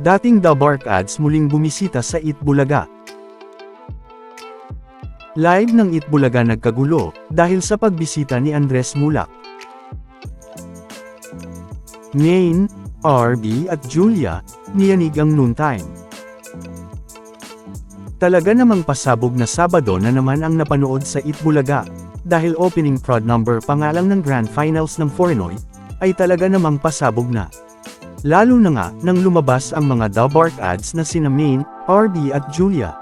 Dating The Bark Ads muling bumisita sa Itbulaga. Live ng Itbulaga nagkagulo, dahil sa pagbisita ni Andres Mulak. Maine, RB at Julia, niyanig ang noontime. Talaga namang pasabog na Sabado na naman ang napanood sa Itbulaga, dahil opening prod number pa nga lang ng Grand Finals ng Foreignoy, ay talaga namang pasabog na. Lalo na nga, nang lumabas ang mga The Bark Ads na sina Maine, RB at Julia.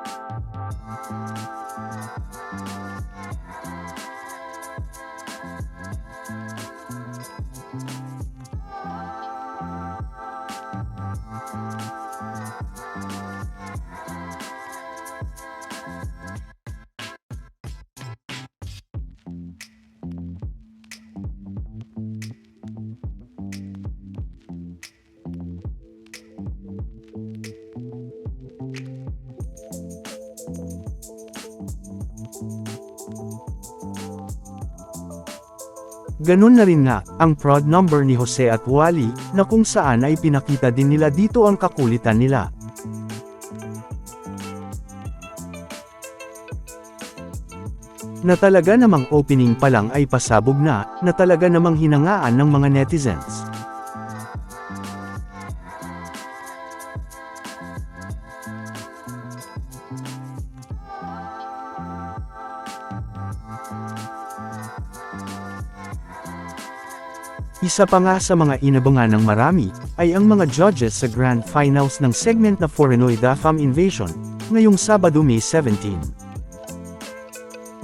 Ganun na rin nga, ang prod number ni Jose at Wally, na kung saan ay pinakita din nila dito ang kakulitan nila. Na talaga namang opening pa lang ay pasabog na talaga namang hinangaan ng mga netizens. Isa pa nga sa mga inabangan ng marami, ay ang mga judges sa Grand Finals ng segment na Foreignoy The Fam Invasion, ngayong Sabado May 17.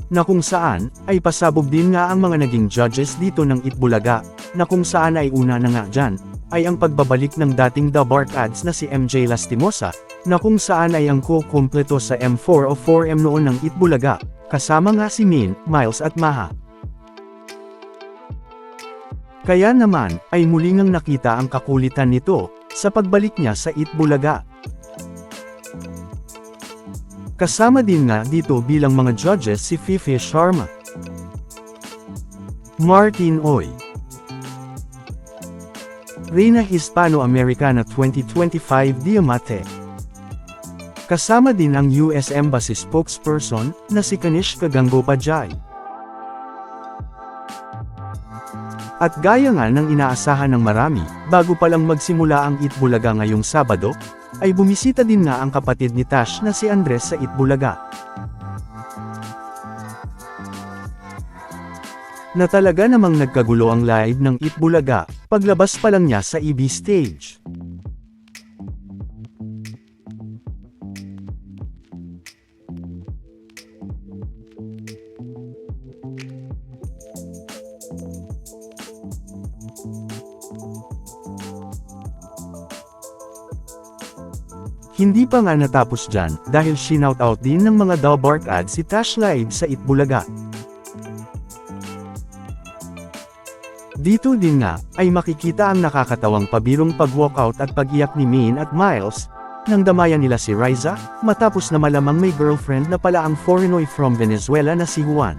Na kung saan, ay pasabog din nga ang mga naging judges dito ng Itbulaga, na kung saan ay una na nga dyan, ay ang pagbabalik ng dating The Bark Ads na si MJ Lastimosa, na kung saan ay ang kukumpleto sa M4 o 4M noon ng Itbulaga, kasama nga si Maine, Miles at Maha. Kaya naman, ay muli ngang nakita ang kakulitan nito, sa pagbalik niya sa Itbulaga. Kasama din nga dito bilang mga judges si Fifi Sharma, Martin Oy, Reina Hispano-Americana 2025 Diamante. Kasama din ang US Embassy spokesperson, na si Kanish Kagangopajay. At gaya nga ng inaasahan ng marami, bago pa lang magsimula ang Itbulaga ngayong Sabado, ay bumisita din nga ang kapatid ni Tash na si Andres sa Itbulaga. Na talaga namang nagkagulo ang live ng Itbulaga, paglabas pa lang niya sa EB stage. Hindi pa nga natapos dyan, dahil shoutout din ng mga The Bark Ads si Tash live sa Itbulaga. Dito din nga, ay makikita ang nakakatawang pabirong pag-walkout at pag-iyak ni Maine at Miles, nang damayan nila si Riza, matapos na malamang may girlfriend na pala ang Foreignoy from Venezuela na si Juan.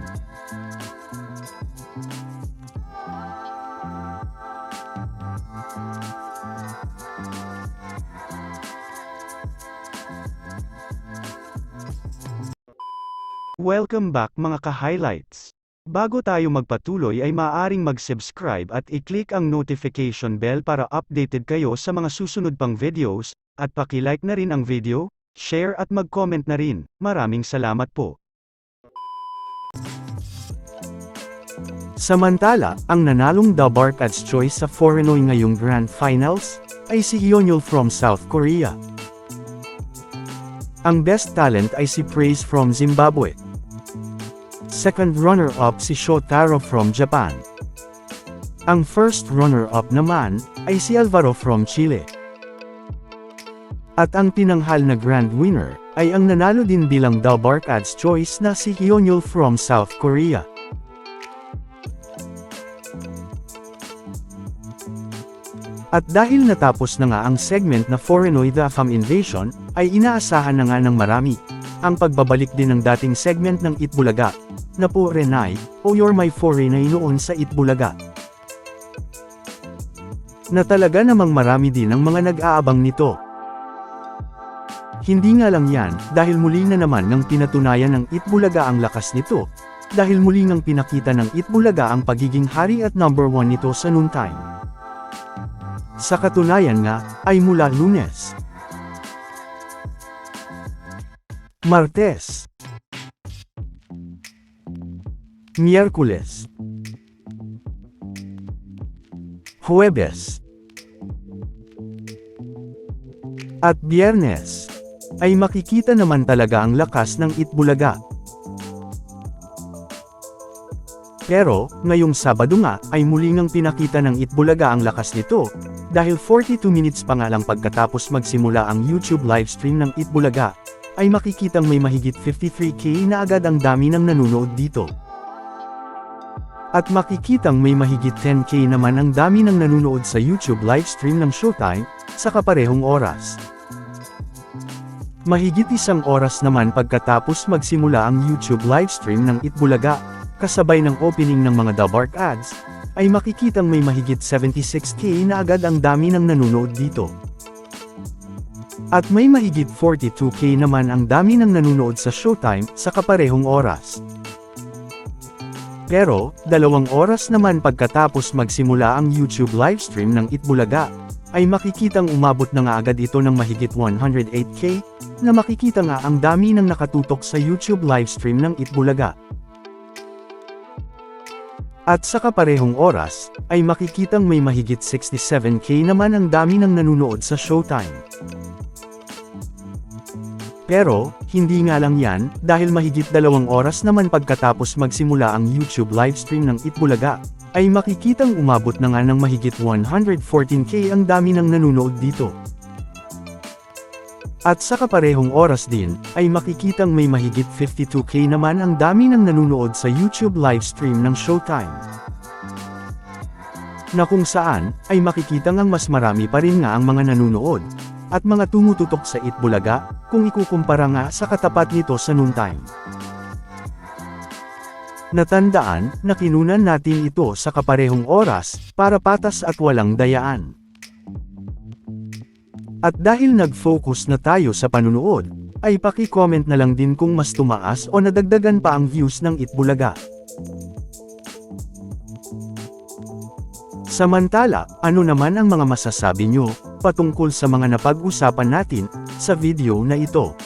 Welcome back mga ka-highlights. Bago tayo magpatuloy ay maaaring mag-subscribe at i-click ang notification bell para updated kayo sa mga susunod pang videos, at paki-like na rin ang video, share at mag-comment na rin. Maraming salamat po. Samantala, ang nanalong The Bark Ads Choice sa Foreignoy ngayong Grand Finals, ay si Hyunjul from South Korea. Ang best talent ay si Praise from Zimbabwe. Second runner-up si Shotaro from Japan. Ang first runner-up naman, ay si Alvaro from Chile. At ang tinanghal na grand winner, ay ang nanalo din bilang The Bark Ads Choice na si Hyunjul from South Korea. At dahil natapos na nga ang segment na Foreignoy The Fam Invasion, ay inaasahan na nga ng marami, ang pagbabalik din ng dating segment ng Itbulaga, na po Renay, o You're My Foreignoy noon sa Itbulaga. Na talaga namang marami din ang mga nag-aabang nito. Hindi nga lang yan, dahil muli na naman ng pinatunayan ng Itbulaga ang lakas nito, dahil muli ngang pinakita ng Itbulaga ang pagiging hari at number 1 nito sa noontime. Sa katunayan nga, ay mula Lunes, Martes, Miyerkules, Huwebes, at Biyernes, ay makikita naman talaga ang lakas ng Itbulaga. Pero, ngayong Sabado nga, ay muli ngang pinakita ng Itbulaga ang lakas nito, dahil 42 minutes pa nga lang pagkatapos magsimula ang YouTube livestream ng Itbulaga, ay makikitang may mahigit 53K na agad ang dami ng nanonood dito. At makikitang may mahigit 10K naman ang dami ng nanonood sa YouTube livestream ng Showtime, sa kaparehong oras. Mahigit 1 oras naman pagkatapos magsimula ang YouTube livestream ng Itbulaga, kasabay ng opening ng mga Dabark ads, ay makikitang may mahigit 76K na agad ang dami ng nanonood dito. At may mahigit 42K naman ang dami ng nanonood sa Showtime, sa kaparehong oras. Pero, 2 oras naman pagkatapos magsimula ang YouTube livestream ng Itbulaga, ay makikitang umabot na nga agad ito ng mahigit 108K, na makikita nga ang dami ng nakatutok sa YouTube livestream ng Itbulaga. At sa kaparehong oras, ay makikitang may mahigit 67K naman ang dami ng nanonood sa Showtime. Pero, hindi nga lang yan, dahil mahigit 2 oras naman pagkatapos magsimula ang YouTube livestream ng Itbulaga, ay makikitang umabot na nga ng mahigit 114K ang dami ng nanonood dito. At sa kaparehong oras din, ay makikitang may mahigit 52K naman ang dami ng nanonood sa YouTube livestream ng Showtime. Na kung saan, ay makikitang ang mas marami pa rin nga ang mga nanonood, at mga tumututok sa Itbulaga, kung ikukumpara nga sa katapat nito sa noontime. Natandaan, na kinunan natin ito sa kaparehong oras, para patas at walang dayaan. At dahil nag-focus na tayo sa panunood, ay paki-comment na lang din kung mas tumaas o nadagdagan pa ang views ng Itbulaga. Samantala, ano naman ang mga masasabi nyo, patungkol sa mga napag-usapan natin, sa video na ito?